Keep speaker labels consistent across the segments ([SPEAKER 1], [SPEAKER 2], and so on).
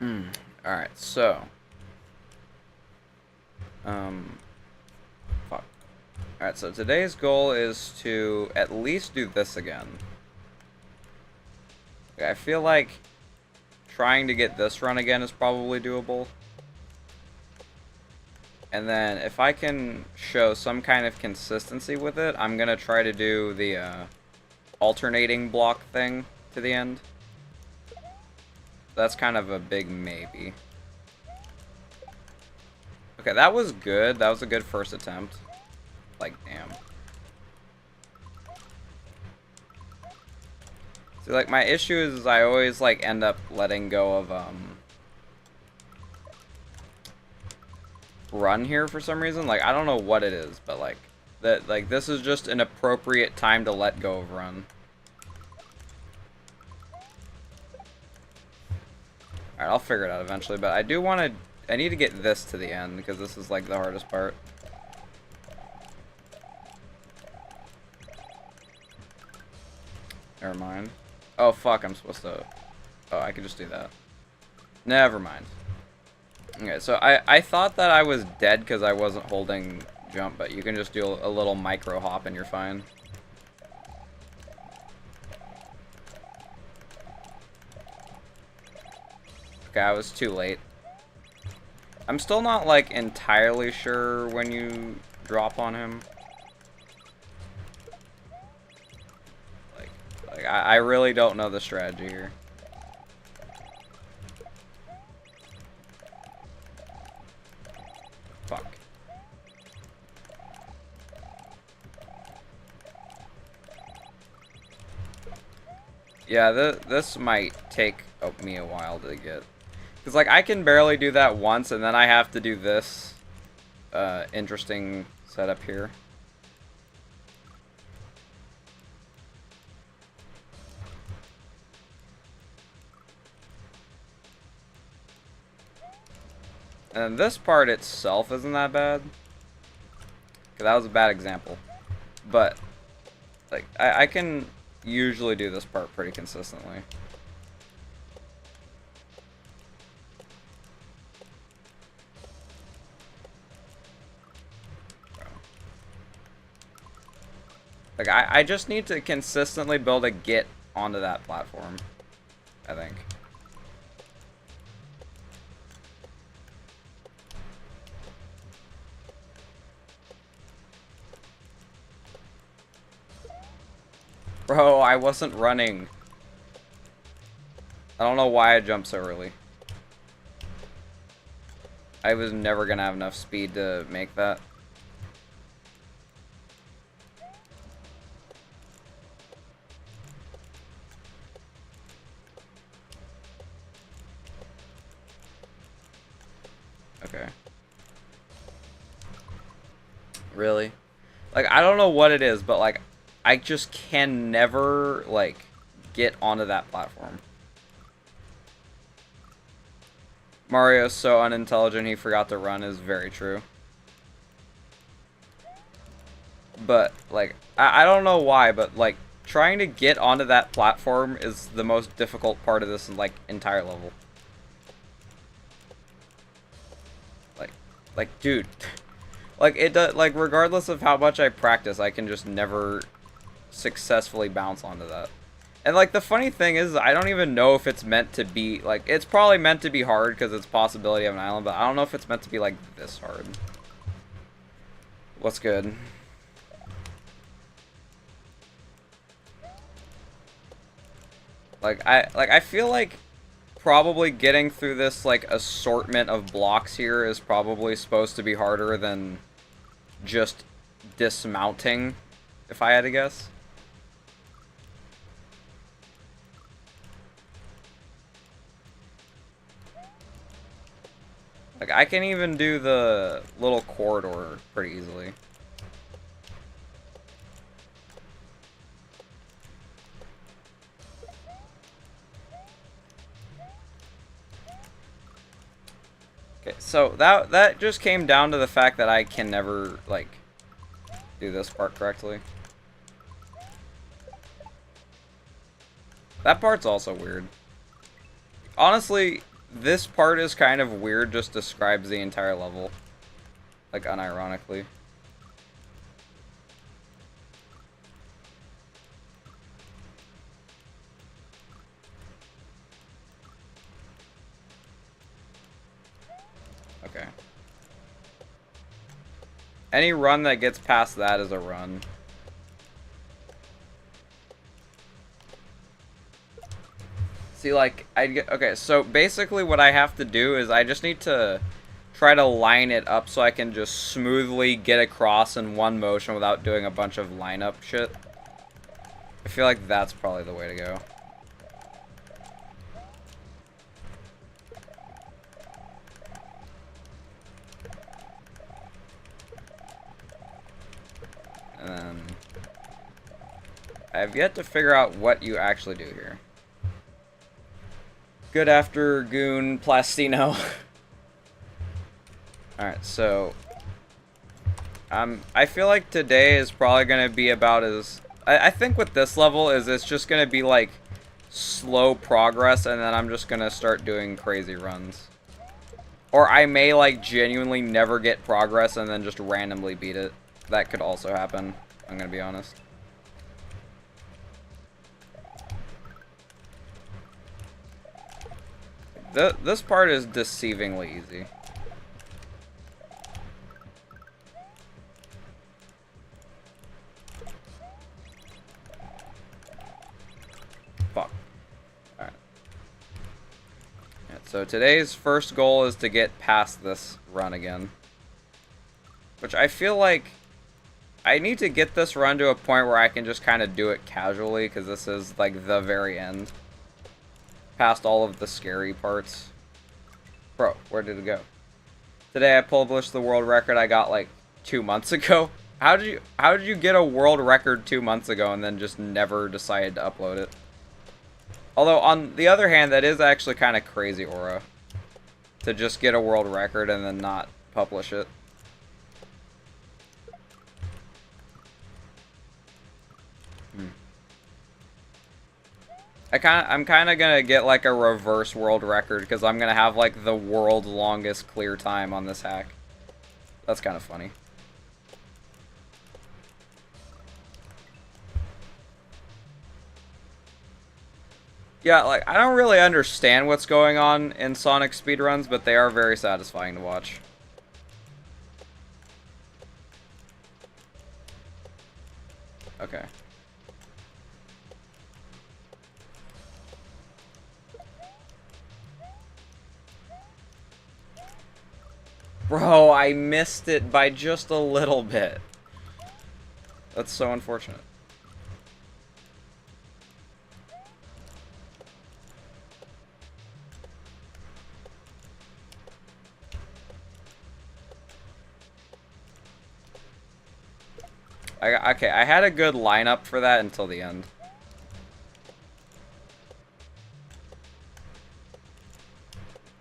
[SPEAKER 1] Alright, so. Um. Fuck. Alright, so today's goal is to at least do this again. Okay, I feel like trying to get this run again is probably doable. And then if I can show some kind of consistency with it, I'm gonna try to do the alternating block thing to the end. That's kind of a big maybe. Okay, that was good. That was a good first attempt. Like, damn. See, like, my issue is I always, like, end up letting go of, run here for some reason. Like, I don't know what it is, but, like, this is just an appropriate time to let go of run. Alright, I'll figure it out eventually, but I do want to... I need to get this to the end, because this is, like, the hardest part. Never mind. Oh, fuck, I'm supposed to... Oh, I can just do that. Never mind. Okay, so I thought that I was dead because I wasn't holding jump, but you can just do a little micro hop and you're fine. Okay, I was too late. I'm still not, like, entirely sure when you drop on him. Like I really don't know the strategy here. Fuck. Yeah, this might take me a while to get. Because, like, I can barely do that once, and then I have to do this interesting setup here. And this part itself isn't that bad. Because that was a bad example. But, like, I can usually do this part pretty consistently. Like, I just need to consistently build a get onto that platform, I think. Bro, I wasn't running. I don't know why I jumped so early. I was never gonna have enough speed to make that. Okay. Really? Like, I don't know what it is, but, like, I just can never, like, get onto that platform. Mario's so unintelligent he forgot to run is very true. But, like, I don't know why, but, like, trying to get onto that platform is the most difficult part of this, like, entire level. Like, dude. Like, it does, like, regardless of how much I practice, I can just never successfully bounce onto that. And, like, the funny thing is, I don't even know if it's meant to be, like, it's probably meant to be hard because it's possibility of an island, but I don't know if it's meant to be, like, this hard. What's good? I feel like probably getting through this, like, assortment of blocks here is probably supposed to be harder than just dismounting, if I had to guess. Like, I can even do the little corridor pretty easily. Okay, so that just came down to the fact that I can never, like, do this part correctly. That part's also weird. Honestly, this part is kind of weird, just describes the entire level. Like, unironically. Okay. Any run that gets past that is a run. See, like, okay, so basically what I have to do is I just need to try to line it up so I can just smoothly get across in one motion without doing a bunch of lineup shit. I feel like that's probably the way to go. And then I have yet to figure out what you actually do here. Good afternoon, Plastino. Alright, so I feel like today is probably gonna be about as I think with this level is it's just gonna be like slow progress, and then I'm just gonna start doing crazy runs. Or I may like genuinely never get progress and then just randomly beat it. That could also happen, I'm gonna be honest. This part is deceivingly easy. Fuck. Alright. Yeah, so today's first goal is to get past this run again. Which I feel like I need to get this run to a point where I can just kind of do it casually, because this is like the very end. Past all of the scary parts. Bro, where did it go? Today I published the world record I got like 2 months ago. How did you get a world record 2 months ago and then just never decided to upload it? Although on the other hand, that is actually kind of crazy, Aura, to just get a world record and then not publish it. I'm kind of gonna get like a reverse world record, because I'm gonna have like the world's longest clear time on this hack. That's kind of funny. Yeah, like, I don't really understand what's going on in Sonic speedruns, but they are very satisfying to watch. Okay. Bro, I missed it by just a little bit. That's so unfortunate. Okay, I had a good lineup for that until the end.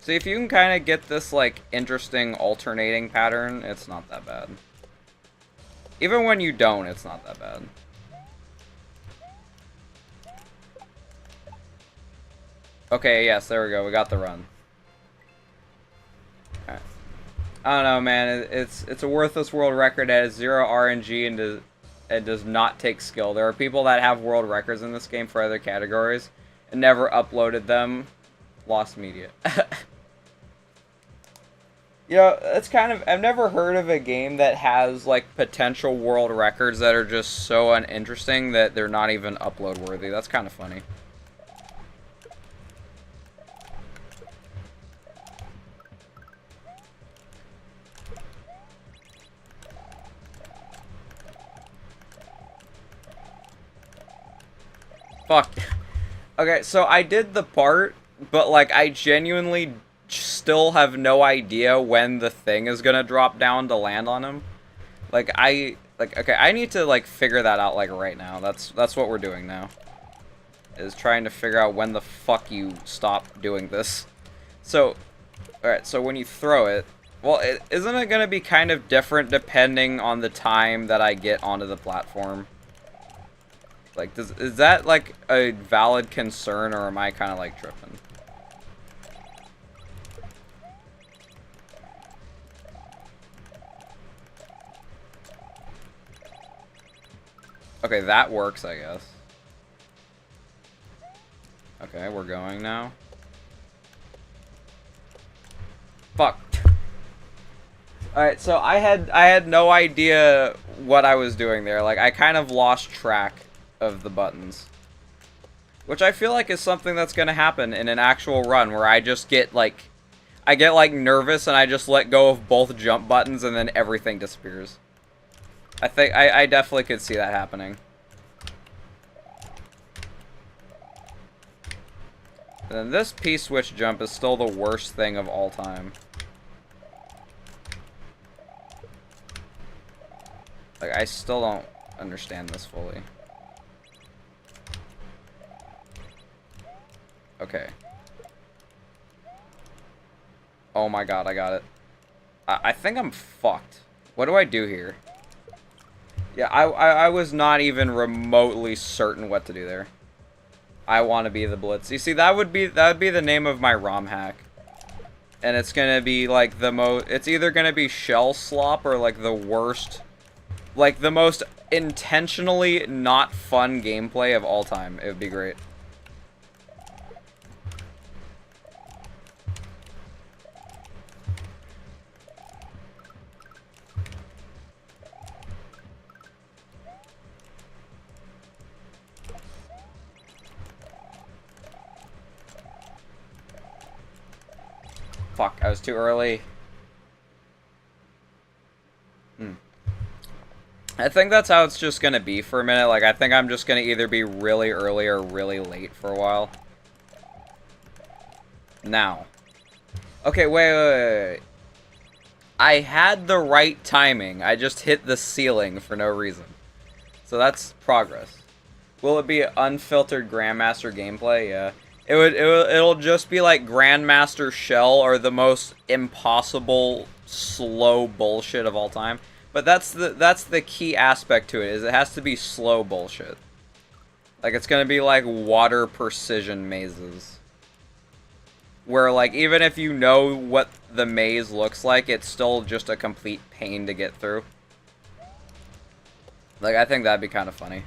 [SPEAKER 1] See, if you can kind of get this, like, interesting alternating pattern, it's not that bad. Even when you don't, it's not that bad. Okay, yes, there we go. We got the run. Alright. I don't know, man. It's a worthless world record that has 0 RNG and does not take skill. There are people that have world records in this game for other categories and never uploaded them. Lost media. You know, it's kind of... I've never heard of a game that has, like, potential world records that are just so uninteresting that they're not even upload-worthy. That's kind of funny. Fuck. Okay, so I did the part, but, like, I genuinely still have no idea when the thing is gonna drop down to land on him. Like, okay, I need to, like, figure that out, like, right now. That's what we're doing now. Is trying to figure out when the fuck you stop doing this. So, alright, so when you throw it, well, isn't it gonna be kind of different depending on the time that I get onto the platform? Like, is that, like, a valid concern, or am I kind of, like, tripping? Okay, that works, I guess. Okay, we're going now. Fuck. Alright, so I had no idea what I was doing there. Like, I kind of lost track of the buttons. Which I feel like is something that's gonna happen in an actual run, where I just get, like... I get, like, nervous and I just let go of both jump buttons and then everything disappears. I definitely could see that happening. And then this P-switch jump is still the worst thing of all time. Like, I still don't understand this fully. Okay. Oh my god, I got it. I think I'm fucked. What do I do here? Yeah, I was not even remotely certain what to do there. I want to be the Blitz. You see, that would be the name of my ROM hack. And it's gonna be like it's either gonna be Shell Slop or like the worst, like the most intentionally not fun gameplay of all time. It would be great. Fuck, I was too early. I think that's how it's just gonna be for a minute. Like, I think I'm just gonna either be really early or really late for a while. Now. Okay, wait. I had the right timing. I just hit the ceiling for no reason. So that's progress. Will it be unfiltered Grandmaster gameplay? Yeah. It'll just be like Grandmaster Shell or the most impossible slow bullshit of all time. But that's the key aspect to it, is it has to be slow bullshit. Like, it's gonna be like water precision mazes. Where, like, even if you know what the maze looks like, it's still just a complete pain to get through. Like, I think that'd be kind of funny.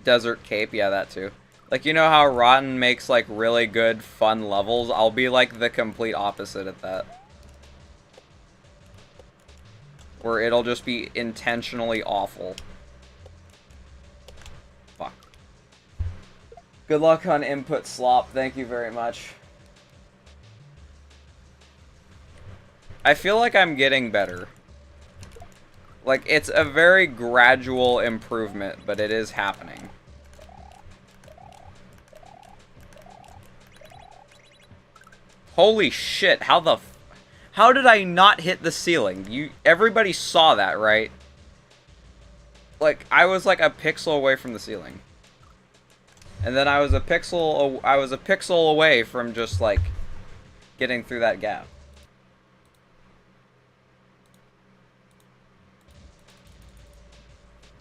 [SPEAKER 1] Desert Cape, yeah, that too. Like, you know how Rotten makes, like, really good, fun levels? I'll be, like, the complete opposite at that. Where it'll just be intentionally awful. Fuck. Good luck on Input Slop, thank you very much. I feel like I'm getting better. Like, it's a very gradual improvement, but it is happening. Holy shit, how did I not hit the ceiling? Everybody saw that, right? Like, I was like a pixel away from the ceiling. And then I was a pixel away from just, like, getting through that gap.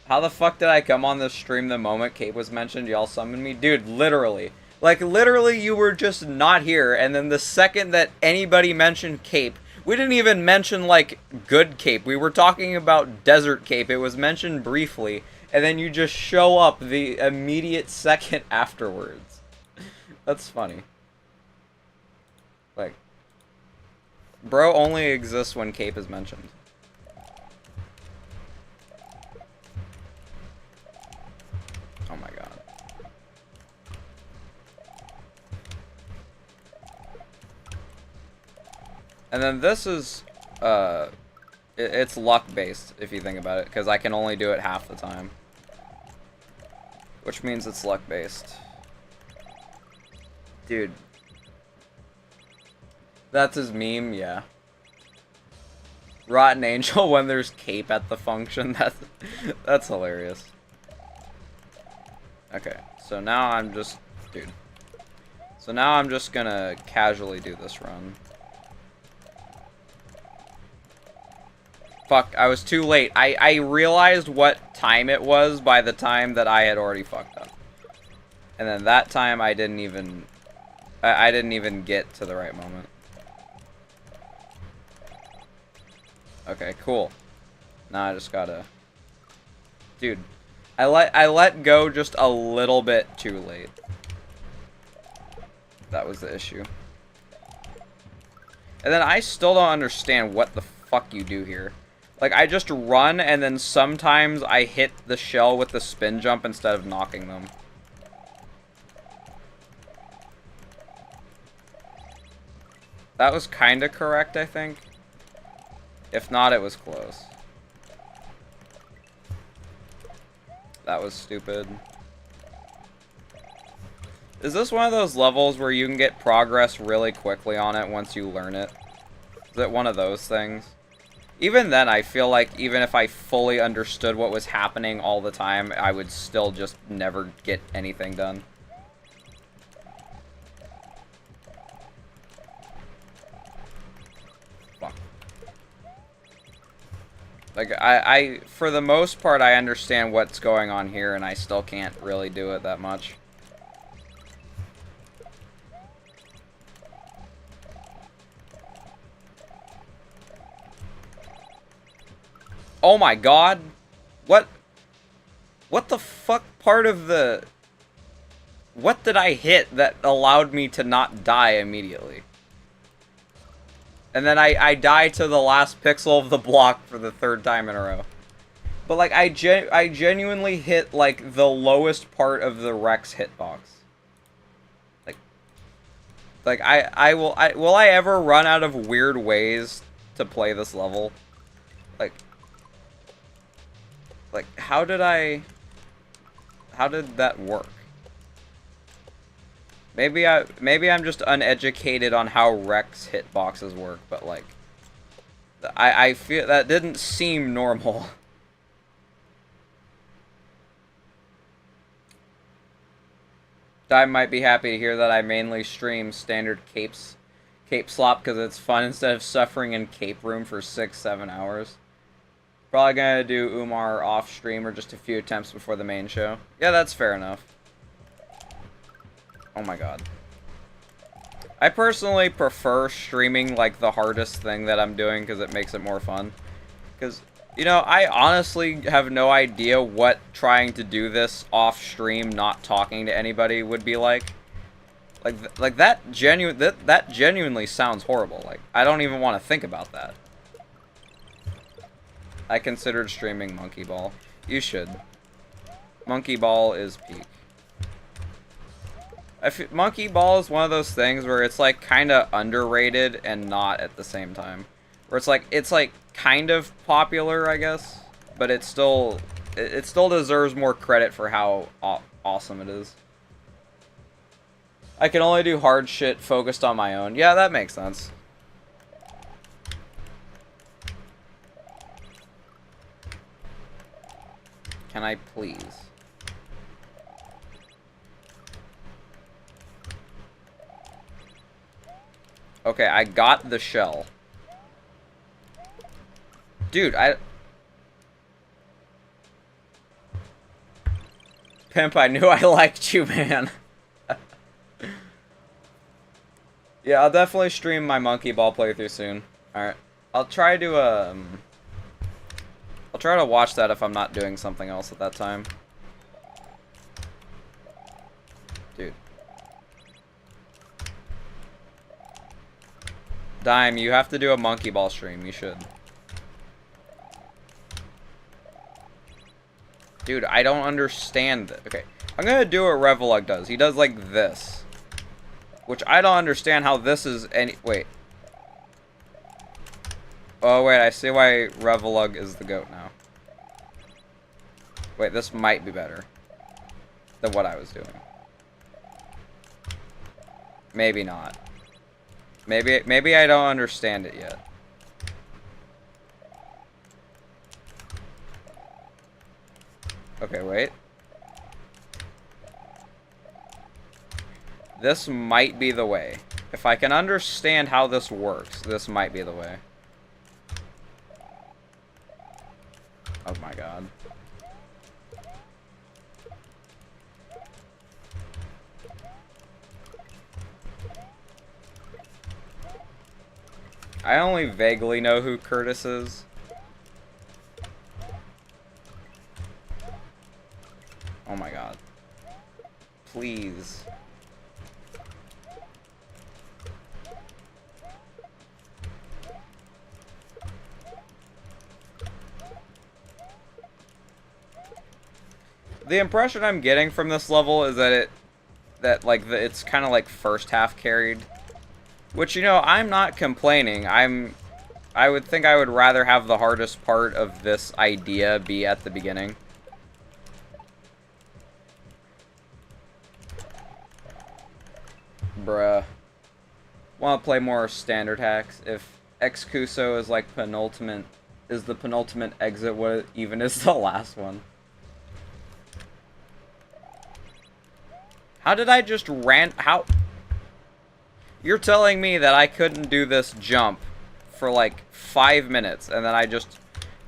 [SPEAKER 1] How the fuck did I come on this stream the moment Cape was mentioned? Y'all summoned me? Dude, literally. Like, literally, you were just not here, and then the second that anybody mentioned Cape, we didn't even mention, like, good Cape. We were talking about Desert Cape. It was mentioned briefly, and then you just show up the immediate second afterwards. That's funny. Like, bro only exists when Cape is mentioned. Oh my god. And then this is, it's luck-based, if you think about it, because I can only do it half the time. Which means it's luck-based. Dude. That's his meme, yeah. Rotten Angel when there's Cape at the function, that's hilarious. Okay, so now I'm just, dude. So now I'm just gonna casually do this run. Fuck, I was too late. I realized what time it was by the time that I had already fucked up. And then that time I didn't even get to the right moment. Okay, cool. Nah, I just gotta... Dude, I let go just a little bit too late. That was the issue. And then I still don't understand what the fuck you do here. Like, I just run, and then sometimes I hit the shell with the spin jump instead of knocking them. That was kinda correct, I think. If not, it was close. That was stupid. Is this one of those levels where you can get progress really quickly on it once you learn it? Is it one of those things? Even then, I feel like even if I fully understood what was happening all the time, I would still just never get anything done. Fuck. Like, I, for the most part, I understand what's going on here, and I still can't really do it that much. Oh my god. What the fuck part of the... What did I hit that allowed me to not die immediately? And then I die to the last pixel of the block for the third time in a row. But like, I genuinely hit like the lowest part of the Rex hitbox. Like will I ever run out of weird ways to play this level? Like, how did that work? Maybe I'm just uneducated on how Rex hitboxes work, but like, I feel that didn't seem normal. I might be happy to hear that I mainly stream standard cape slop because it's fun instead of suffering in cape room for 6-7 hours. Probably gonna do Umar off stream or just a few attempts before the main show. Yeah, that's fair enough. Oh my god. I personally prefer streaming like the hardest thing that I'm doing because it makes it more fun. Because, you know, I honestly have no idea what trying to do this off stream, not talking to anybody would be like. Like that genuinely sounds horrible. Like, I don't even want to think about that. I considered streaming Monkey Ball. You should. Monkey Ball is peak. Monkey Ball is one of those things where it's like kind of underrated and not at the same time. Where it's like kind of popular, I guess, but it still deserves more credit for how awesome it is. I can only do hard shit focused on my own. Yeah, that makes sense. Can I please? Okay, I got the shell. Dude, Pimp, I knew I liked you, man. Yeah, I'll definitely stream my Monkey Ball playthrough soon. Alright. I'll try to watch that if I'm not doing something else at that time. Dude. Dime, you have to do a Monkey Ball stream. You should. Dude, I don't understand that. Okay, I'm gonna do what Revelug does. He does like this. Which I don't understand how this is any... Wait. Oh, wait, I see why Revelug is the GOAT now. Wait, this might be better than what I was doing. Maybe not. Maybe I don't understand it yet. Okay, wait. This might be the way. If I can understand how this works, this might be the way. Oh my god. I only vaguely know who Curtis is. Oh my god. Please. The impression I'm getting from this level is that it's kind of like first half carried. Which, you know, I'm not complaining. I would think I would rather have the hardest part of this idea be at the beginning. Bruh. Want to play more standard hacks? If Excuso is like penultimate, is the penultimate exit, what even is the last one? How did I just how? You're telling me that I couldn't do this jump for like 5 minutes and then I just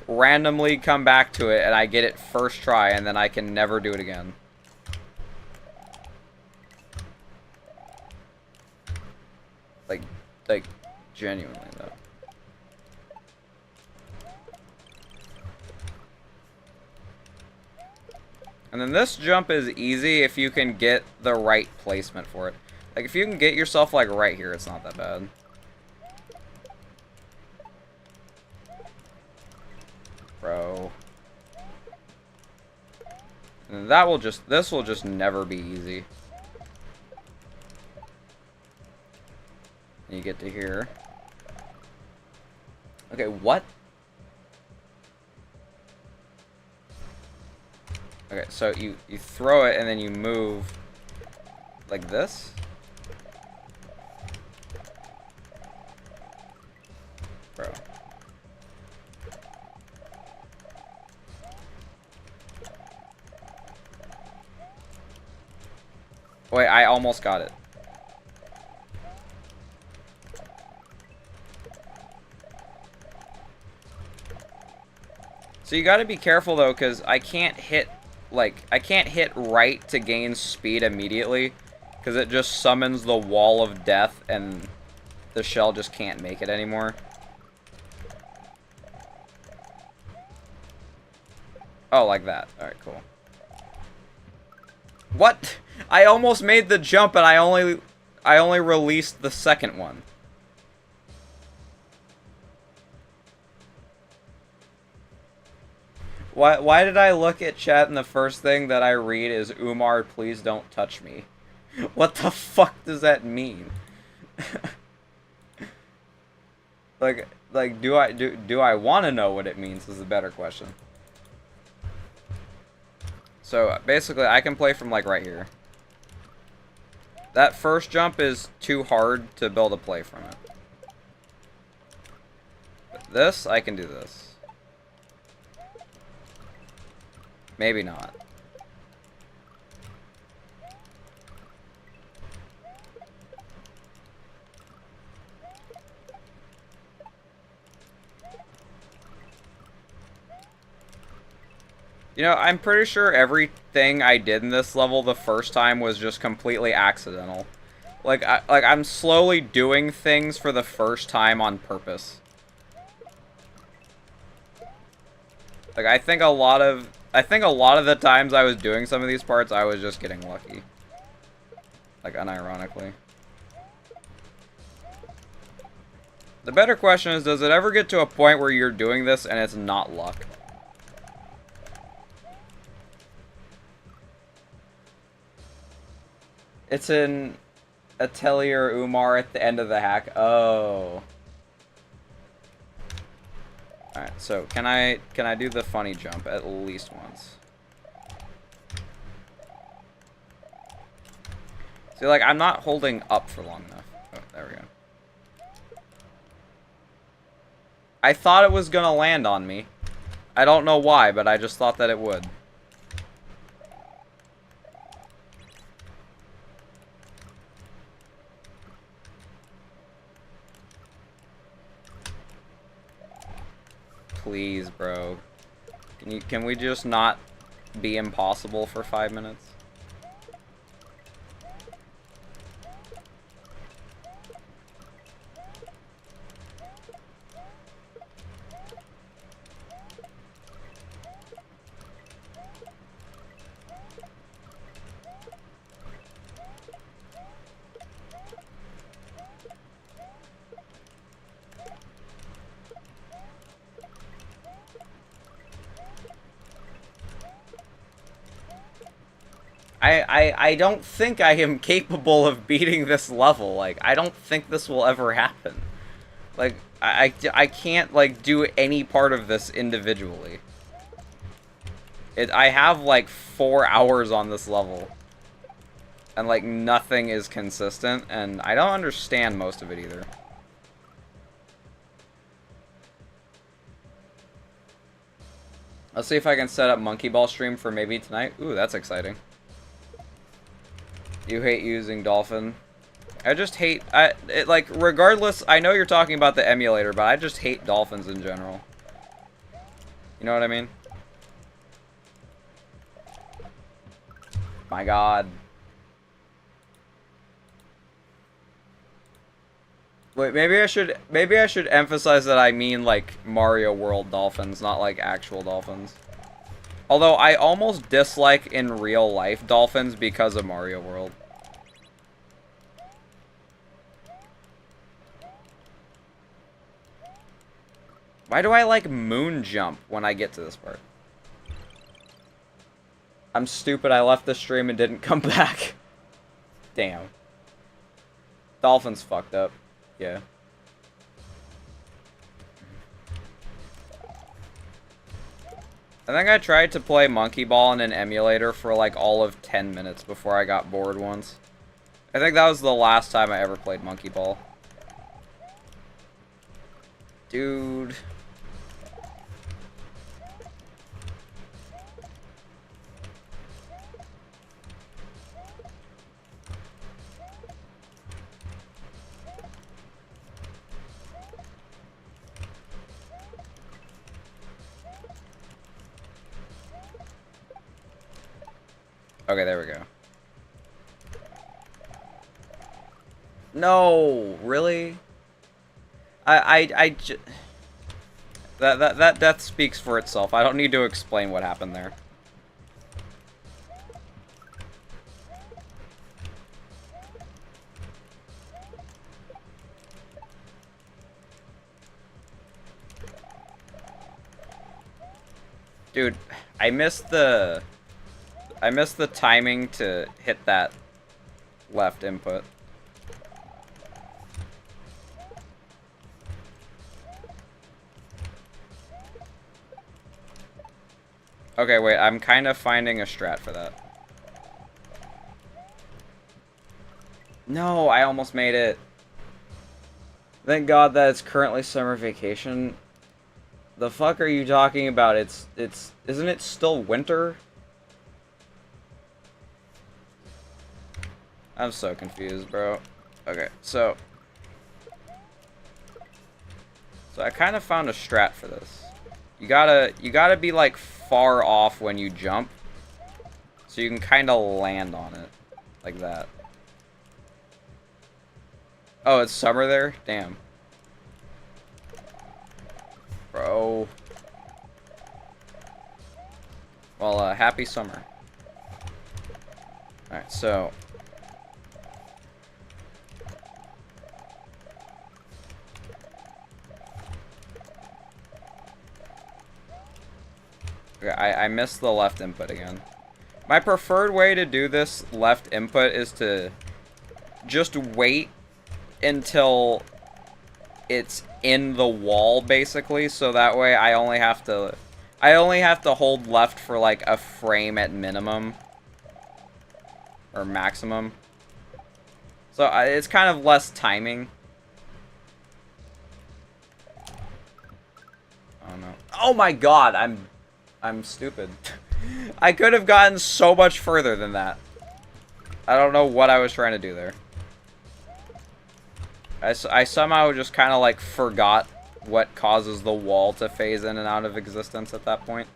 [SPEAKER 1] randomly come back to it and I get it first try and then I can never do it again. Like genuinely though. And then this jump is easy if you can get the right placement for it. Like if you can get yourself like right here, it's not that bad. Bro. And this will just never be easy. You get to here. Okay, what? Okay, so you throw it and then you move like this. Bro. Wait, I almost got it. So you gotta be careful though, because I can't hit right to gain speed immediately, because it just summons the wall of death and the shell just can't make it anymore. Oh, like that. Alright, cool. What? I almost made the jump and I only released the second one. Why did I look at chat and the first thing that I read is Umar, please don't touch me? What the fuck does that mean? like do I want to know what it means is a better question. So basically I can play from like right here. That first jump is too hard to build a play from it. But this, I can do this. Maybe not. You know, I'm pretty sure everything I did in this level the first time was just completely accidental. Like I'm slowly doing things for the first time on purpose. Like I think a lot of the times I was doing some of these parts, I was just getting lucky. Like, unironically. The better question is, does it ever get to a point where you're doing this and it's not luck? It's in Atelier Umar at the end of the hack. Oh. Alright, so can I do the funny jump at least once? See, like, I'm not holding up for long enough. Oh, there we go. I thought it was gonna land on me. I don't know why, but I just thought that it would. Please, bro. Can we just not be impossible for 5 minutes? I don't think I am capable of beating this level. Like, I don't think this will ever happen. Like, I can't, like, do any part of this individually. I have, like, 4 hours on this level. And, like, nothing is consistent, and I don't understand most of it either. Let's see if I can set up Monkey Ball stream for maybe tonight. Ooh, that's exciting. You hate using Dolphin. I just hate... like, regardless... I know you're talking about the emulator, but I just hate dolphins in general. You know what I mean? My god. Wait, maybe I should emphasize that I mean, like, Mario World dolphins, not, like, actual dolphins. Although, I almost dislike in real life dolphins because of Mario World. Why do I like moon jump when I get to this part? I'm stupid, I left the stream and didn't come back. Damn. Dolphins fucked up. Yeah. I think I tried to play Monkey Ball in an emulator for like all of 10 minutes before I got bored once. I think that was the last time I ever played Monkey Ball. Dude. Okay, there we go. No, really? That speaks for itself. I don't need to explain what happened there. Dude, I missed the timing to hit that left input. Okay, wait, I'm kind of finding a strat for that. No, I almost made it. Thank God that it's currently summer vacation. The fuck are you talking about? Isn't it still winter? I'm so confused, bro. Okay, so I kind of found a strat for this. You gotta be like far off when you jump, so you can kind of land on it, like that. Oh, it's summer there? Damn. Bro. Well, happy summer. Alright, so... Okay, I missed the left input again. My preferred way to do this left input is to just wait until it's in the wall, basically, so that way I only have to hold left for like a frame at minimum or maximum. So it's kind of less timing. Oh no. Oh my god, I'm stupid. I could have gotten so much further than that. I don't know what I was trying to do there. I somehow just kind of like forgot what causes the wall to phase in and out of existence at that point.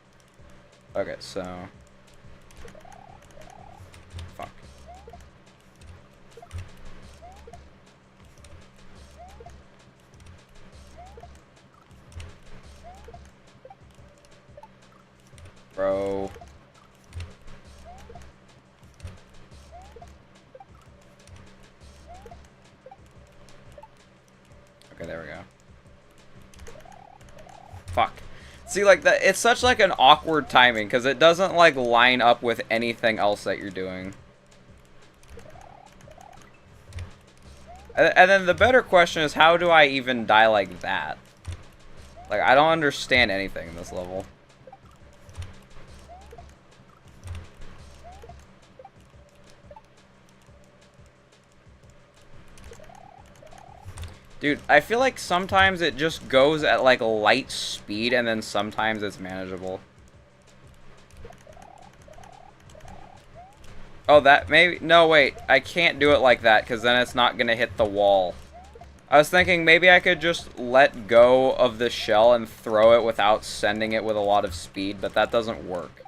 [SPEAKER 1] Okay, so... Fuck. Bro. Okay, there we go. Fuck. See, like, that, it's such, like, an awkward timing, because it doesn't, like, line up with anything else that you're doing. And then the better question is, how do I even die like that? Like, I don't understand anything in this level. Dude, I feel like sometimes it just goes at, like, light speed, and then sometimes it's manageable. Oh, that maybe... No, wait. I can't do it like that, because then it's not going to hit the wall. I was thinking maybe I could just let go of the shell and throw it without sending it with a lot of speed, but that doesn't work.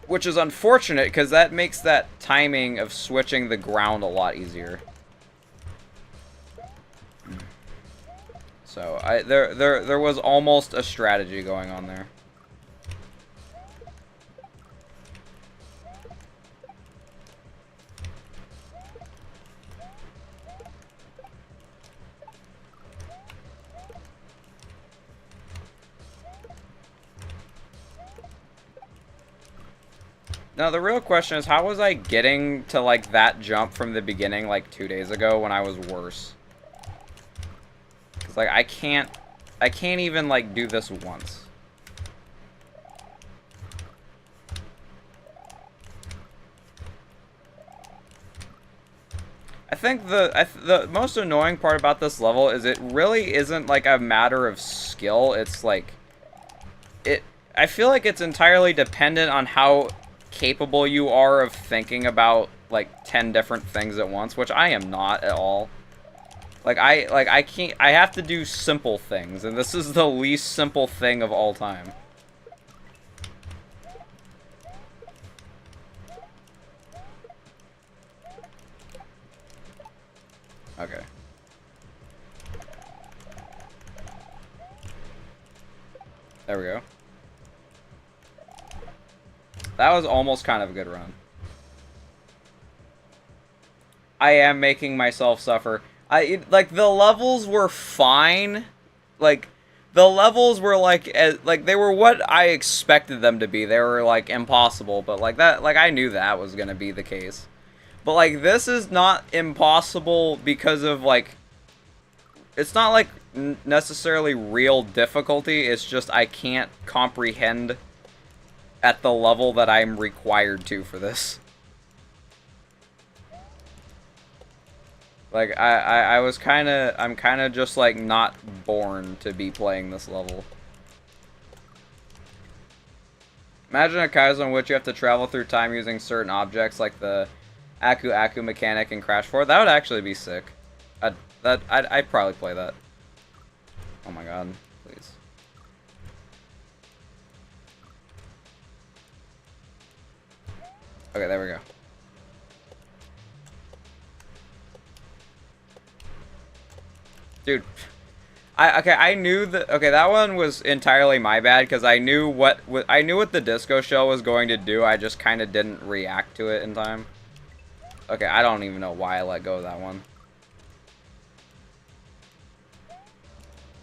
[SPEAKER 1] Which is unfortunate, because that makes that timing of switching the ground a lot easier. So, there was almost a strategy going on there. Now, the real question is, how was I getting to, like, that jump from the beginning, like, 2 days ago when I was worse? Because, like, I can't even, like, do this once. I think the most annoying part about this level is it really isn't, like, a matter of skill. It's, like, I feel like it's entirely dependent on how capable you are of thinking about, like, 10 different things at once, which I am not at all. I can't, I have to do simple things, and this is the least simple thing of all time. Okay. There we go. That was almost kind of a good run. I am making myself suffer. Like, the levels were fine. Like, the levels were, like, they were what I expected them to be. They were, like, impossible, but, like, that, like, I knew that was gonna be the case. But, like, this is not impossible because of, like, it's not, like, necessarily real difficulty. It's just I can't comprehend at the level that I'm required to for this. Like, I'm kind of just, like, not born to be playing this level. Imagine a Kaizo in which you have to travel through time using certain objects, like the Aku Aku mechanic in Crash 4. That would actually be sick. I'd probably play that. Oh my god, please. Okay, there we go. Dude, I knew that. Okay, that one was entirely my bad because I knew what the disco shell was going to do. I just kind of didn't react to it in time. Okay, I don't even know why I let go of that one.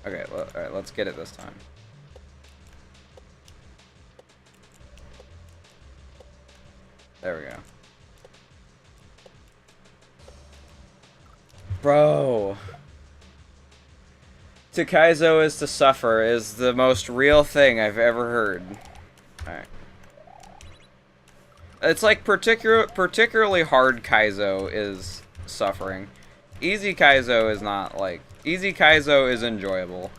[SPEAKER 1] Okay, all right, let's get it this time. There we go. Bro. To Kaizo is to suffer is the most real thing I've ever heard. Alright. It's like particularly hard Kaizo is suffering. Easy Kaizo is not, like... Easy Kaizo is enjoyable.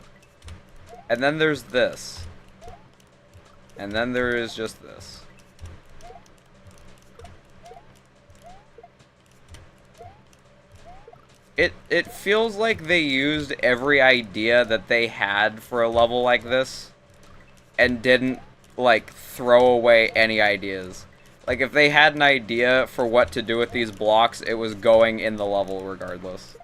[SPEAKER 1] And then there's this. And then there is just this. It feels like they used every idea that they had for a level like this and didn't, like, throw away any ideas. Like, if they had an idea for what to do with these blocks, it was going in the level regardless.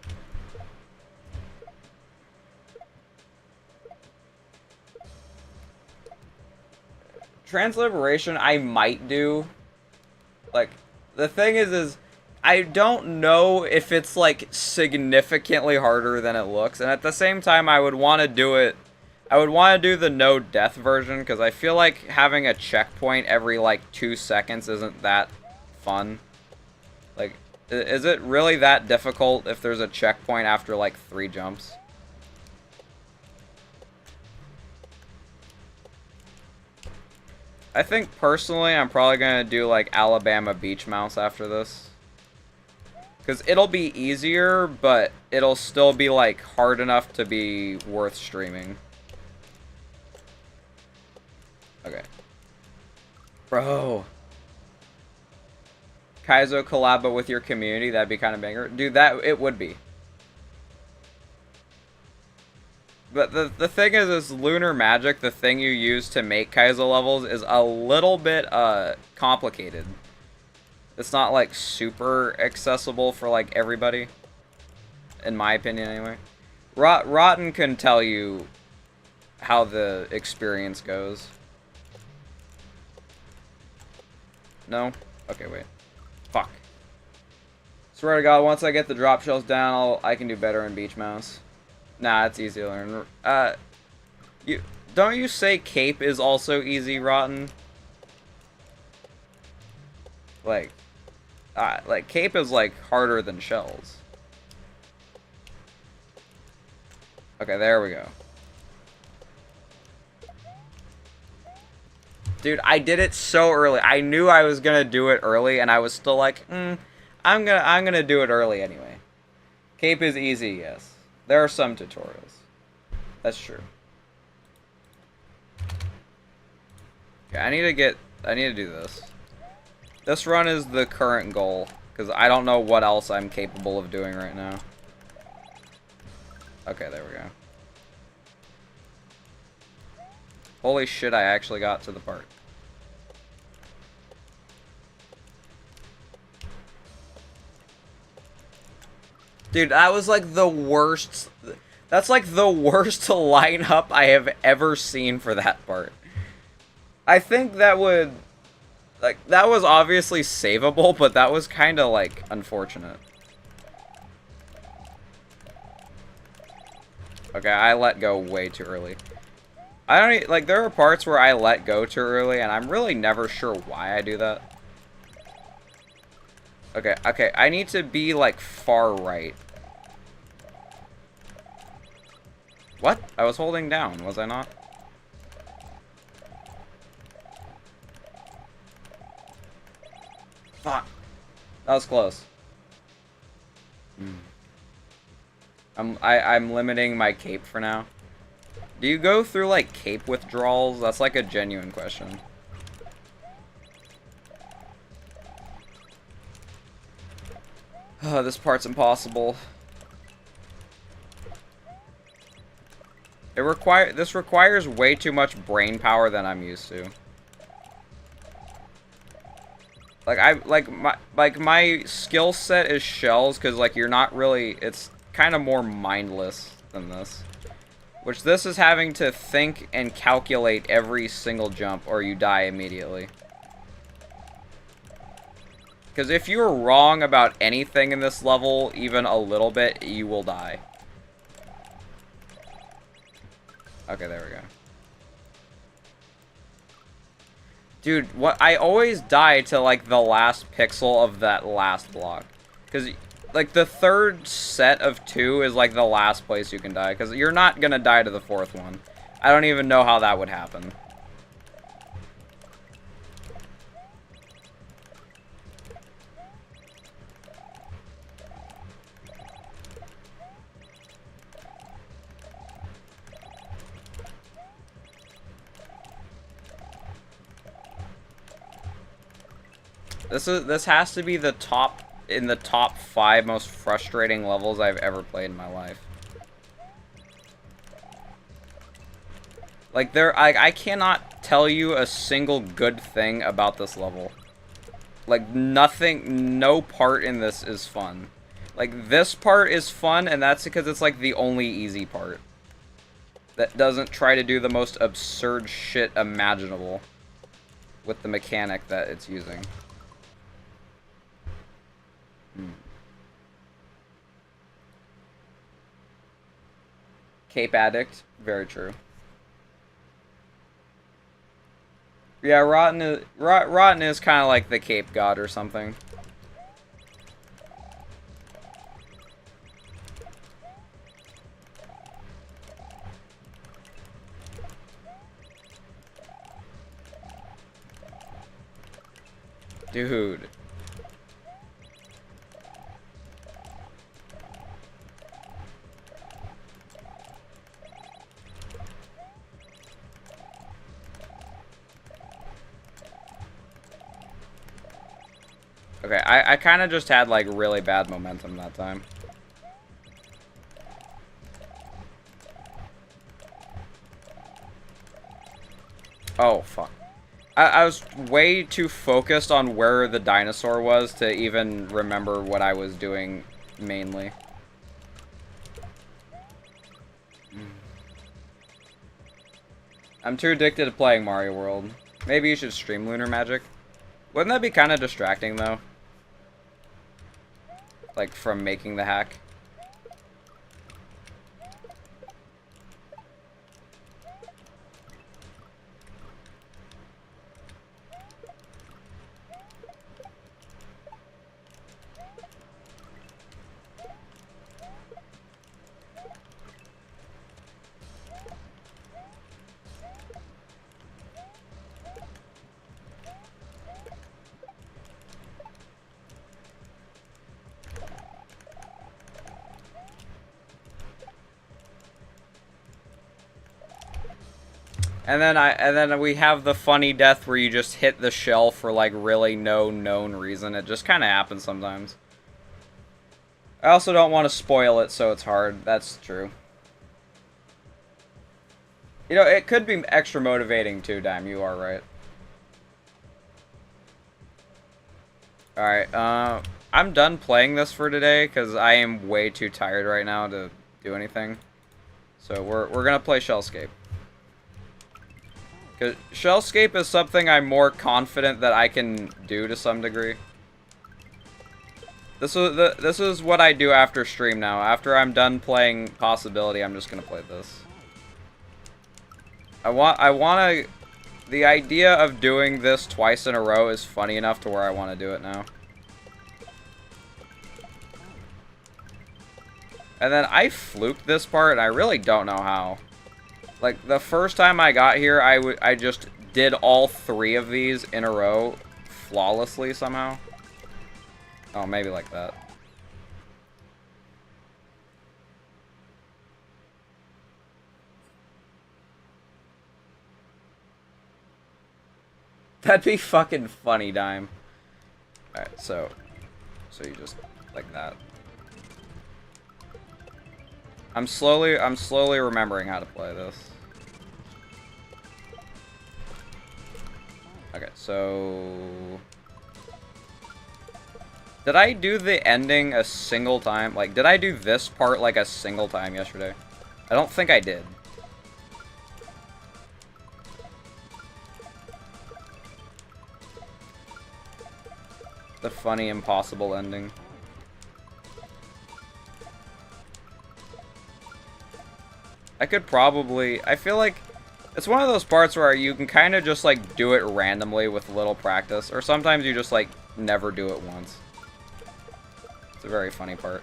[SPEAKER 1] Transliberation I might do. Like, the thing is I don't know if it's, like, significantly harder than it looks, and at the same time, I would want to do it I would want to do the no death version because I feel like having a checkpoint every like 2 seconds isn't that fun. Like, is it really that difficult if there's a checkpoint after like 3 jumps? I think personally I'm probably gonna do like Alabama Beach Mouse after this. Because it'll be easier, but it'll still be like hard enough to be worth streaming. Okay. Bro. Kaizo collab with your community, that'd be kind of banger. Dude, it would be. But the thing is Lunar Magic, the thing you use to make Kaizo levels, is a little bit, complicated. It's not, like, super accessible for, like, everybody. In my opinion, anyway. Rotten can tell you how the experience goes. No? Okay, wait. Fuck. Swear to God, once I get the drop shells down, I can do better in Beach Mouse. Nah, it's easy to learn. Don't you say Cape is also easy, Rotten? Like Cape is, like, harder than shells. Okay, there we go. Dude, I did it so early. I knew I was gonna do it early, and I was still like, I'm gonna do it early anyway. Cape is easy, yes. There are some tutorials. That's true. Okay, I need to do this. This run is the current goal, because I don't know what else I'm capable of doing right now. Okay, there we go. Holy shit, I actually got to the part. Dude, that was like the worst... That's like the worst lineup I have ever seen for that part. I think that would... Like, that was obviously savable, but that was kind of, like, unfortunate. Okay, I let go way too early. I don't... Like, there are parts where I let go too early, and I'm really never sure why I do that. Okay, I need to be, like, far right. What? I was holding down, was I not? Fuck. That was close. I'm limiting my cape for now. Do you go through, like, cape withdrawals? That's, like, a genuine question. Oh, this part's impossible. This requires way too much brain power than I'm used to. Like my skill set is shells because like you're not really, it's kind of more mindless than this. Which this is having to think and calculate every single jump or you die immediately. Because if you're wrong about anything in this level, even a little bit, you will die. Okay, there we go. Dude, I always die to, like, the last pixel of that last block. Because, like, the third set of 2 is, like, the last place you can die. Because you're not gonna die to the 4th one. I don't even know how that would happen. This has to be the in the top 5 most frustrating levels I've ever played in my life. Like I cannot tell you a single good thing about this level. Like nothing, no part in this is fun. Like this part is fun, and that's because it's like the only easy part. That doesn't try to do the most absurd shit imaginable with the mechanic that it's using. Cape addict, very true. Yeah, Rotten is kind of like the Cape God or something. Dude. Okay, I kind of just had, like, really bad momentum that time. Oh, fuck. I was way too focused on where the dinosaur was to even remember what I was doing mainly. I'm too addicted to playing Mario World. Maybe you should stream Lunar Magic. Wouldn't that be kind of distracting, though? Like, from making the hack? And then we have the funny death where you just hit the shell for like really no known reason. It just kind of happens sometimes. I also don't want to spoil it, so it's hard. That's true. You know, it could be extra motivating too, Dime. You are right. Alright, I'm done playing this for today because I am way too tired right now to do anything. So we're gonna play Shellscape. Because Shellscape is something I'm more confident that I can do to some degree. This is what I do after stream now. After I'm done playing Possibility, I'm just gonna play this. The idea of doing this twice in a row is funny enough to where I want to do it now. And then I fluked this part, and I really don't know how. Like, the first time I got here, I just did all 3 of these in a row flawlessly somehow. Oh, maybe like that. That'd be fucking funny, Dime. Alright, so you just like that. I'm slowly remembering how to play this. Okay, so did I do the ending a single time? Like, did I do this part like a single time yesterday? I don't think I did. The funny, impossible ending. I could probably... I feel like it's one of those parts where you can kind of just, like, do it randomly with little practice. Or sometimes you just, like, never do it once. It's a very funny part.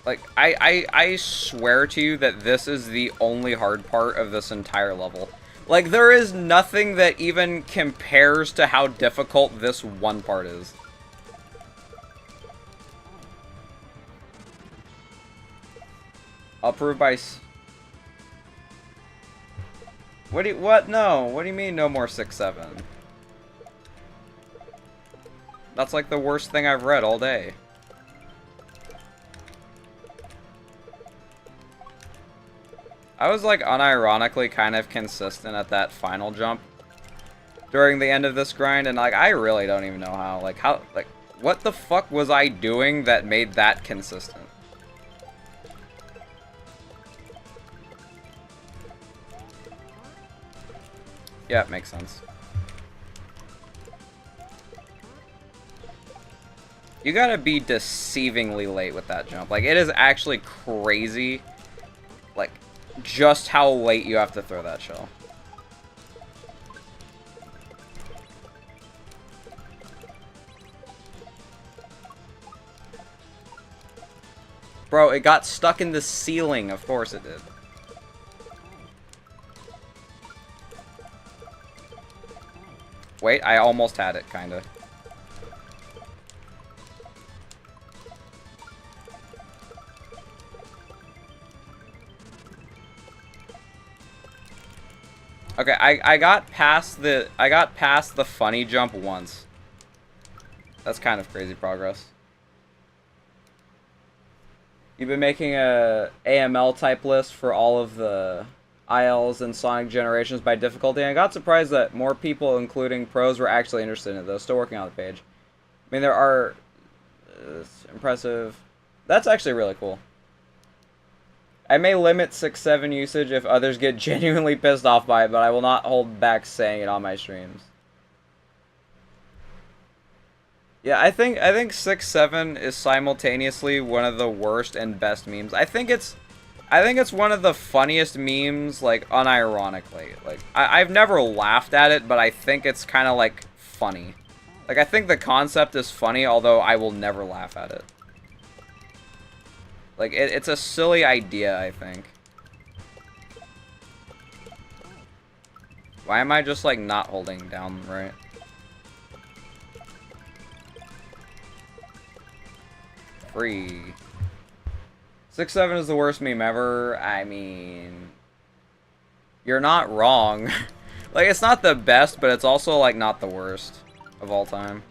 [SPEAKER 1] Like, I swear to you that this is the only hard part of this entire level. Like, there is nothing that even compares to how difficult this one part is. Approved by... What? No. What do you mean no more 6-7? That's like the worst thing I've read all day. I was, like, unironically kind of consistent at that final jump during the end of this grind, and, like, I really don't even know how. Like, what the fuck was I doing that made that consistent? Yeah, it makes sense. You gotta be deceivingly late with that jump. Like, it is actually crazy, like, just how late you have to throw that shell. Bro, it got stuck in the ceiling. Of course it did. Wait, I almost had it, kinda. Okay, I got past the funny jump once. That's kind of crazy progress. You've been making a AML type list for all of the ILs and Sonic generations by difficulty, and I got surprised that more people, including pros, were actually interested in it, though. Still working on the page. I mean, there are... it's impressive. That's actually really cool. I may limit 6-7 usage if others get genuinely pissed off by it, but I will not hold back saying it on my streams. Yeah, I think 6-7 is simultaneously one of the worst and best memes. I think it's one of the funniest memes, like, unironically. Like, I've never laughed at it, but I think it's kind of, like, funny. Like, I think the concept is funny, although I will never laugh at it. Like, it's a silly idea, I think. Why am I just, like, not holding down right? Free. 6-7 is the worst meme ever. I mean... you're not wrong. Like, it's not the best, but it's also, like, not the worst of all time.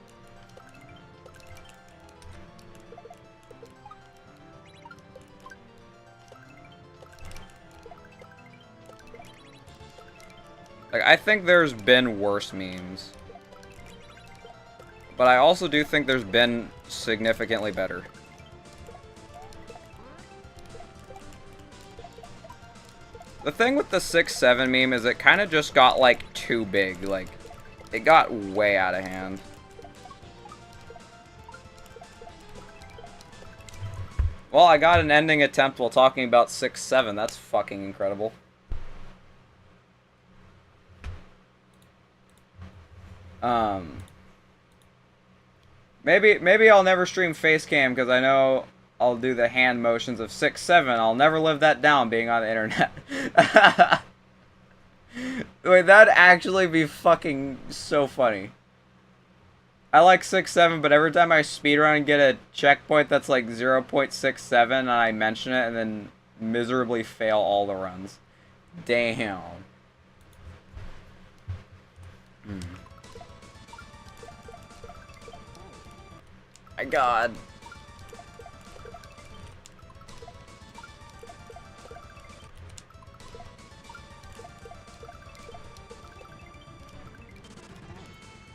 [SPEAKER 1] Like, I think there's been worse memes. But I also do think there's been significantly better. The thing with the 6-7 meme is it kind of just got, like, too big. Like, it got way out of hand. Well, I got an ending attempt while talking about 6-7. That's fucking incredible. Maybe I'll never stream Facecam because I know I'll do the hand motions of 6-7. I'll never live that down being on the internet. Wait, that'd actually be fucking so funny. I like 6-7, but every time I speedrun and get a checkpoint that's like 0.67 and I mention it and then miserably fail all the runs. Damn. My god.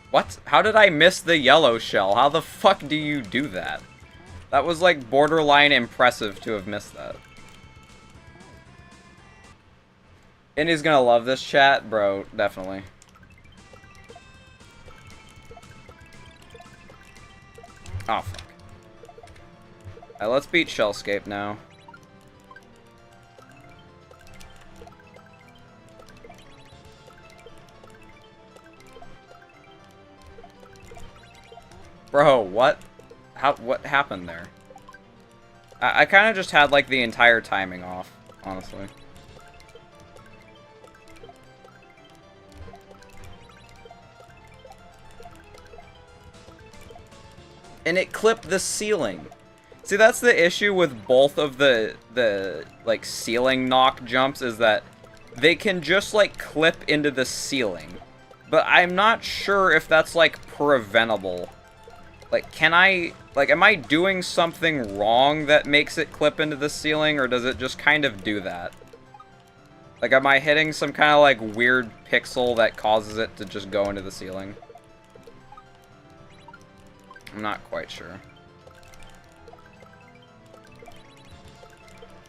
[SPEAKER 1] What? How did I miss the yellow shell? How the fuck do you do that? That was like borderline impressive to have missed that. Indy's gonna love this chat, bro, definitely. Oh, fuck. Alright, let's beat Shellscape now. Bro, what? What happened there? I kind of just had, like, the entire timing off, honestly. And it clipped the ceiling. See, that's the issue with both of the like, ceiling knock jumps, is that they can just, like, clip into the ceiling. But I'm not sure if that's, like, preventable. Like, can I... like, am I doing something wrong that makes it clip into the ceiling, or does it just kind of do that? Like, am I hitting some kind of, like, weird pixel that causes it to just go into the ceiling? I'm not quite sure.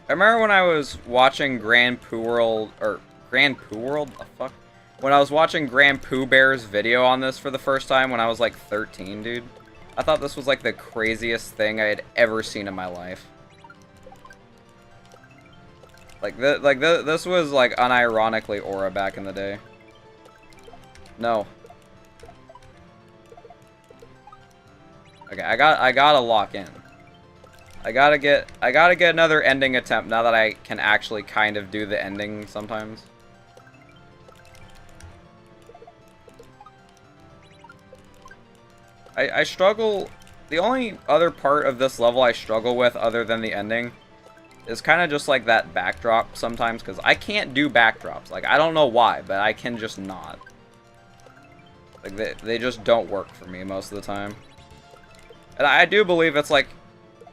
[SPEAKER 1] I remember when I was watching Grand Pooh World, or Grand Pooh World? The fuck? When I was watching Grand Pooh Bear's video on this for the first time when I was like 13, dude. I thought this was like the craziest thing I had ever seen in my life. This was like unironically aura back in the day. No. Okay, I gotta lock in. I gotta get another ending attempt now that I can actually kind of do the ending sometimes. I struggle. The only other part of this level I struggle with other than the ending is kind of just like that backdrop sometimes, because I can't do backdrops. Like, I don't know why, but I can just not. Like, they just don't work for me most of the time. And I do believe it's like,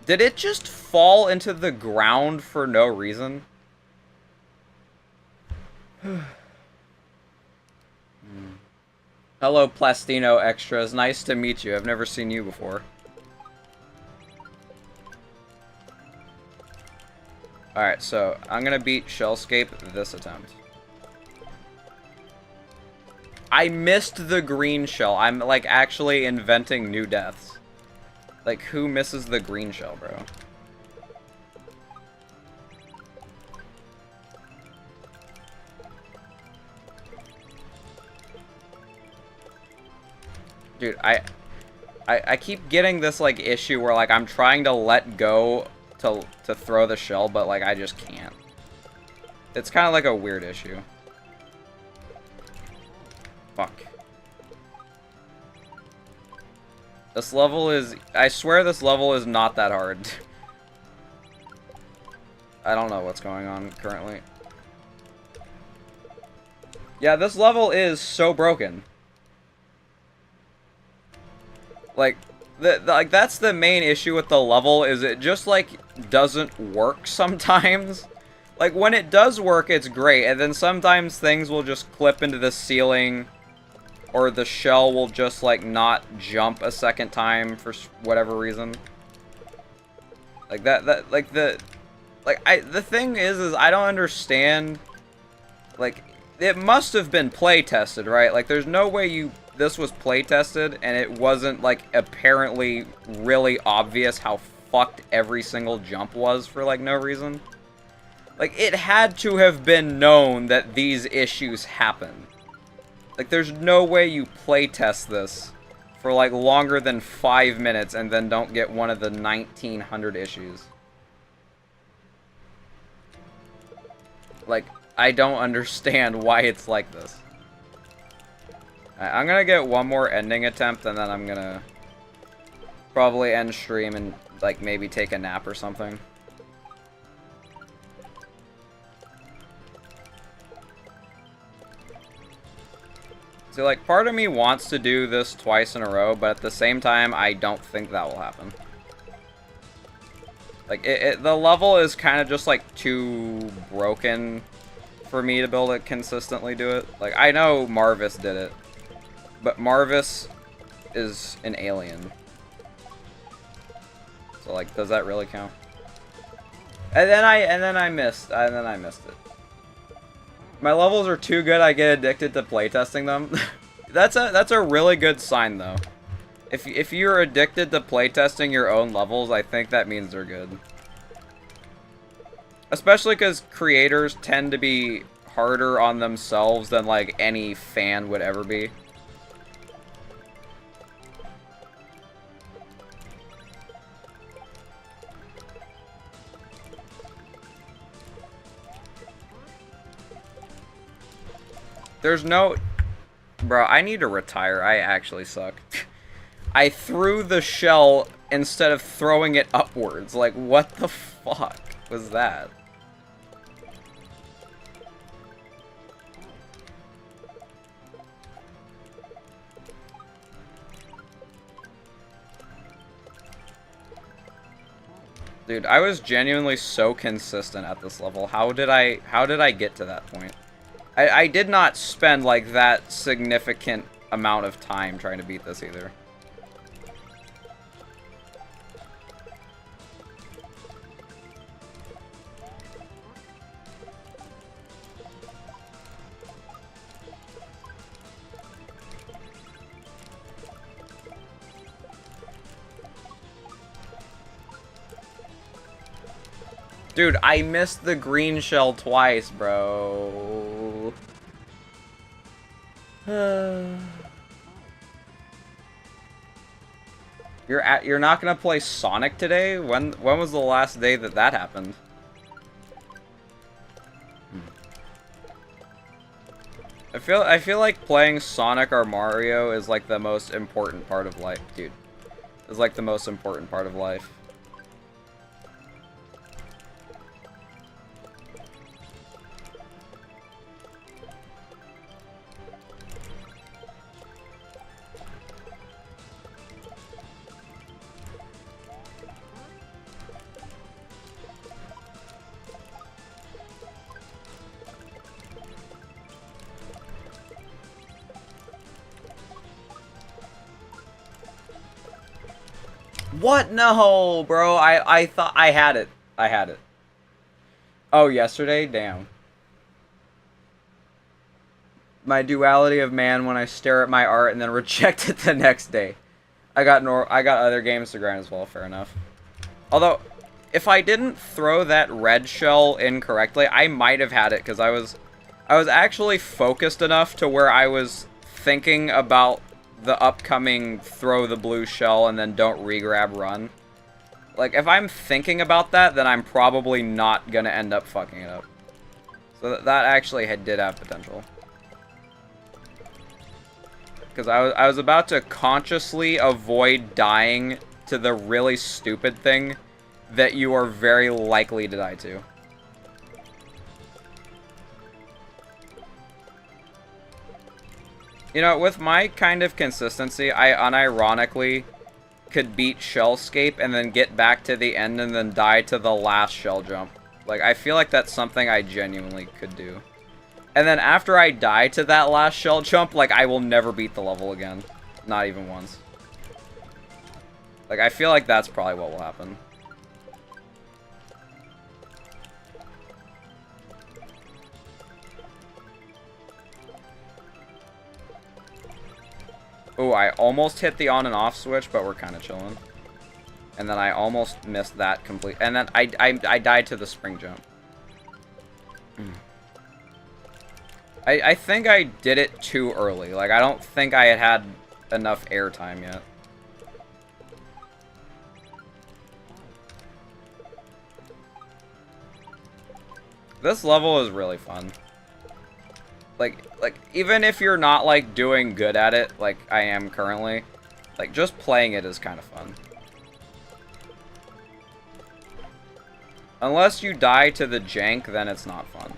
[SPEAKER 1] did it just fall into the ground for no reason? Hello, Plastino Extras. Nice to meet you. I've never seen you before. Alright, so I'm gonna beat Shellscape this attempt. I missed the green shell. I'm, like, actually inventing new deaths. Like, who misses the green shell, bro? Dude, I keep getting this, like, issue where, like, I'm trying to let go to throw the shell, but, like, I just can't. It's kind of like a weird issue. Fuck. This level is... I swear this level is not that hard. I don't know what's going on currently. Yeah, this level is so broken. Like, that's the main issue with the level, is it just, like, doesn't work sometimes. Like, when it does work, it's great, and then sometimes things will just clip into the ceiling, or the shell will just, like, not jump a second time for whatever reason. Like, the thing is I don't understand, like, it must have been play tested, right? Like, there's no way this was play tested and it wasn't, like, apparently really obvious how fucked every single jump was for, like, no reason. Like, it had to have been known that these issues happen. Like, there's no way you play test this for, like, longer than 5 minutes and then don't get one of the 1900 issues. Like, I don't understand why it's like this. I'm gonna get one more ending attempt, and then I'm gonna probably end stream and, like, maybe take a nap or something. So, like, part of me wants to do this twice in a row, but at the same time, I don't think that will happen. Like, the level is kind of just, like, too broken for me to be able to consistently do it. Like, I know Marvis did it, but Marvis is an alien. So, like, does that really count? And then I missed it. My levels are too good, I get addicted to playtesting them. That's a really good sign, though. If you're addicted to playtesting your own levels, I think that means they're good. Especially because creators tend to be harder on themselves than, like, any fan would ever be. There's no... Bro, I need to retire. I actually suck. I threw the shell instead of throwing it upwards. Like, what the fuck was that? Dude, I was genuinely so consistent at this level. How did I get to that point? I did not spend, like, that significant amount of time trying to beat this either. Dude, I missed the green shell twice, bro. You're not gonna play Sonic today? When was the last day that happened? I feel like playing Sonic or Mario is like the most important part of life, dude. It's like the most important part of life. What? No, bro. I thought I had it. I had it. Oh, yesterday? Damn. My duality of man when I stare at my art and then reject it the next day. I got other games to grind as well, fair enough. Although, if I didn't throw that red shell incorrectly, I might have had it, because I was actually focused enough to where I was thinking about the upcoming throw the blue shell and then don't re-grab run. Like, if I'm thinking about that, then I'm probably not gonna end up fucking it up. So that actually did have potential. Because I was about to consciously avoid dying to the really stupid thing that you are very likely to die to. You know, with my kind of consistency, I unironically could beat Shellscape and then get back to the end and then die to the last shell jump. Like, I feel like that's something I genuinely could do. And then after I die to that last shell jump, like, I will never beat the level again. Not even once. Like, I feel like that's probably what will happen. Oh, I almost hit the on and off switch, but we're kind of chilling. And then I almost missed that complete. And then I died to the spring jump. I think I did it too early. Like, I don't think I had enough airtime yet. This level is really fun. Like, even if you're not, like, doing good at it, like I am currently, like, just playing it is kind of fun. Unless you die to the jank, then it's not fun.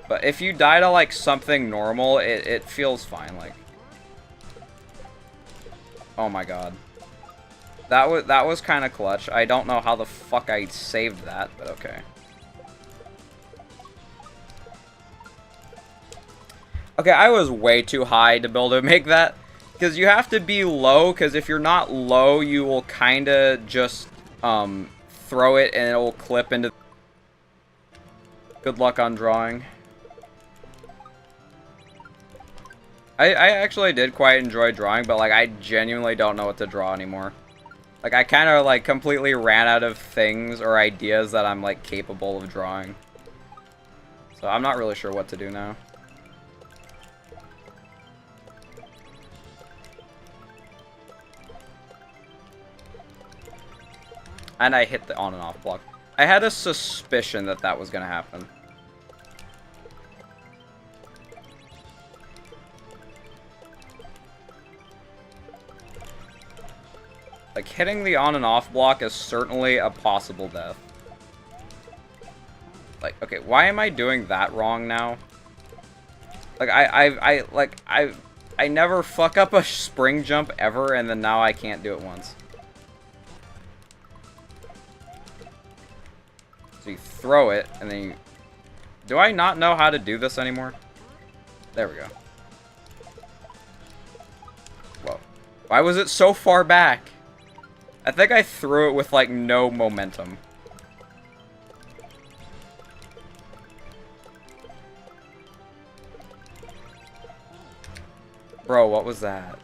[SPEAKER 1] But if you die to, like, something normal, it feels fine, like. Oh my god. That was kind of clutch. I don't know how the fuck I saved that, but okay. Okay, I was way too high to be able to make that. Because you have to be low, because if you're not low, you will kind of just throw it and it will clip into... Good luck on drawing. I actually did quite enjoy drawing, but, like, I genuinely don't know what to draw anymore. Like, I kind of, like, completely ran out of things or ideas that I'm, like, capable of drawing. So I'm not really sure what to do now. And I hit the on and off block. I had a suspicion that that was going to happen. Like, hitting the on and off block is certainly a possible death. Like, okay, why am I doing that wrong now? Like, I never fuck up a spring jump ever, and then now I can't do it once. So you throw it, and then you... Do I not know how to do this anymore? There we go. Whoa. Why was it so far back? I think I threw it with, like, no momentum. Bro, what was that?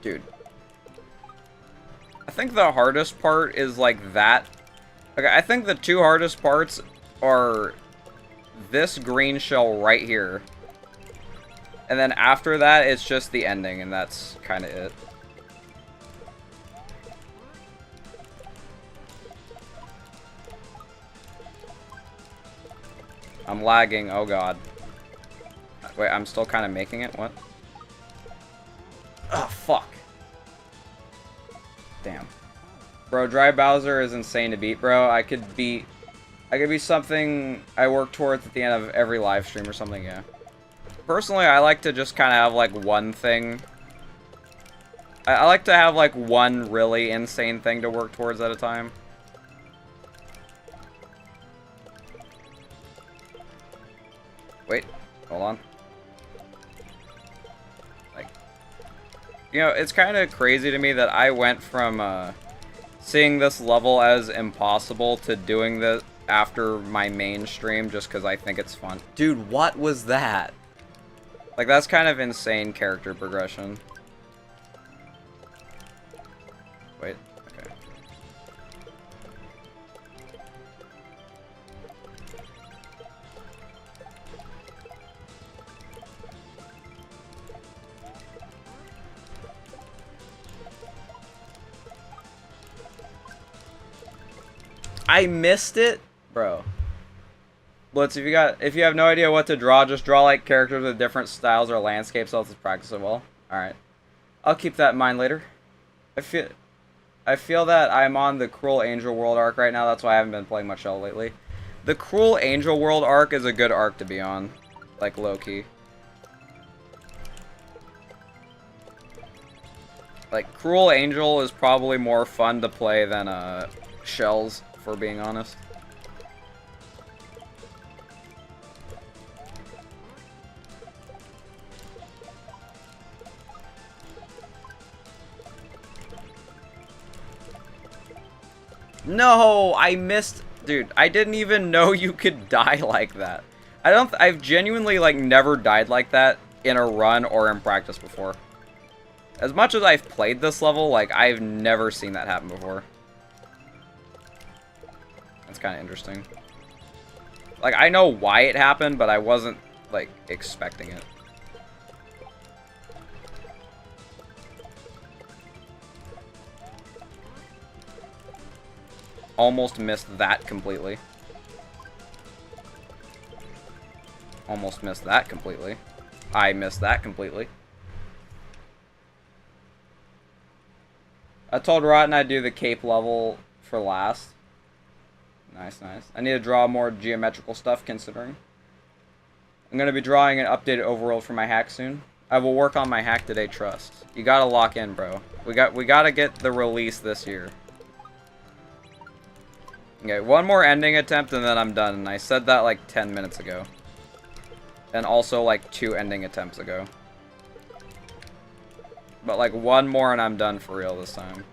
[SPEAKER 1] Dude. I think the hardest part is like that. Okay, I think the two hardest parts are this green shell right here. And then after that, it's just the ending, and that's kind of it. I'm lagging, oh god. Wait, I'm still kind of making it? What? Oh, fuck. Damn. Bro, Dry Bowser is insane to beat, bro. I could be something I work towards at the end of every live stream or something, yeah. Personally, I like to just kind of have, like, one thing. I like to have, like, one really insane thing to work towards at a time. Wait, hold on. Like, you know, it's kind of crazy to me that I went from, seeing this level as impossible to doing this after my main stream just because I think it's fun. Dude, what was that? Like, that's kind of insane character progression. Wait, okay. I missed it? Bro. Blitz, if you have no idea what to draw, just draw like characters with different styles or landscapes, so let's practice it well. Alright. I'll keep that in mind later. I feel that I'm on the Cruel Angel World arc right now, that's why I haven't been playing much Shell lately. The Cruel Angel World arc is a good arc to be on. Like, low-key. Like, Cruel Angel is probably more fun to play than, Shells, for being honest. No, I missed... Dude, I didn't even know you could die like that. I've genuinely, like, never died like that in a run or in practice before. As much as I've played this level, like, I've never seen that happen before. That's kind of interesting. Like, I know why it happened, but I wasn't, like, expecting it. Almost missed that completely. Almost missed that completely. I missed that completely. I told Rotten I'd do the cape level for last. Nice, nice. I need to draw more geometrical stuff, considering. I'm going to be drawing an updated overworld for my hack soon. I will work on my hack today, trust. You gotta lock in, bro. We gotta get the release this year. Okay, one more ending attempt and then I'm done. And I said that like 10 minutes ago. And also like 2 ending attempts ago. But like one more and I'm done for real this time.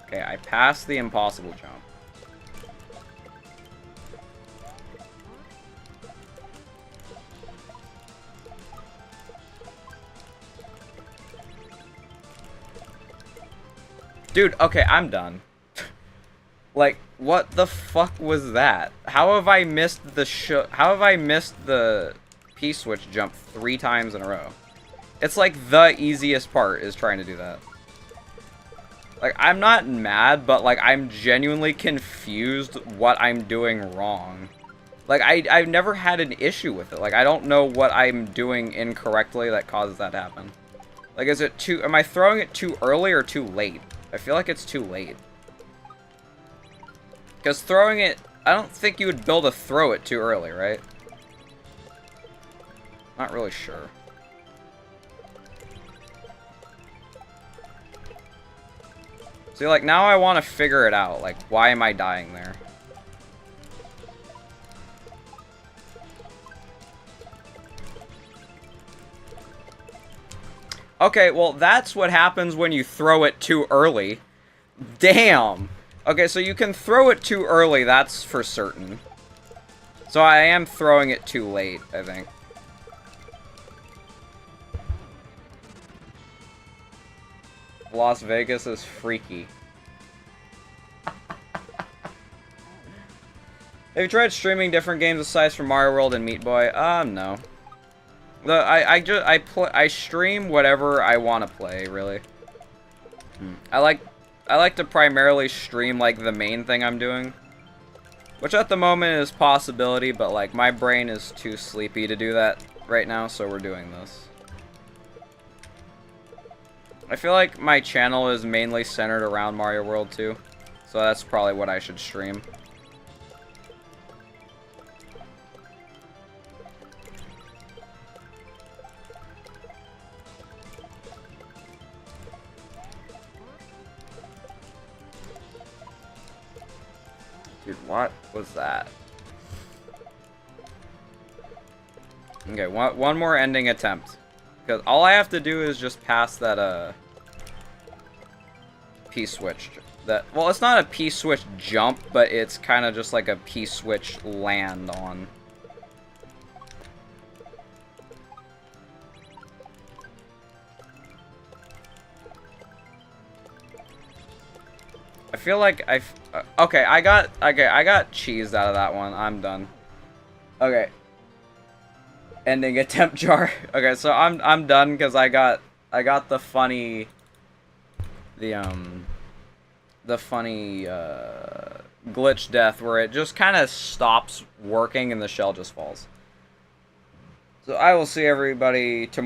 [SPEAKER 1] Okay, I passed the impossible jump. Dude, okay, I'm done. Like, what the fuck was that? How have I missed the P-switch jump 3 times in a row? It's like the easiest part is trying to do that. Like, I'm not mad, but, like, I'm genuinely confused what I'm doing wrong. Like, I've never had an issue with it. Like, I don't know what I'm doing incorrectly that causes that to happen. Like, is it am I throwing it too early or too late? I feel like it's too late. Because throwing it, I don't think you would build a throw it too early, right? Not really sure. See, like, now I want to figure it out. Like, why am I dying there? Okay, well, that's what happens when you throw it too early. Damn. Okay, so you can throw it too early, that's for certain. So I am throwing it too late, I think. Las Vegas is freaky. Have you tried streaming different games aside from Mario World and Meat Boy? No. I stream whatever I want to play, really. I like to primarily stream like the main thing I'm doing, which at the moment is possibility, but like my brain is too sleepy to do that right now, so we're doing this. I feel like my channel is mainly centered around Mario World 2, so that's probably what I should stream. Dude, what was that? Okay, one more ending attempt. Because all I have to do is just pass that, P-switch. Well, it's not a P-switch jump, but it's kind of just like a P-switch land on. I feel like okay, I got cheesed out of that one. I'm done. Okay. Ending attempt jar. Okay, so I'm done because I got the funny glitch death where it just kind of stops working and the shell just falls. So I will see everybody tomorrow.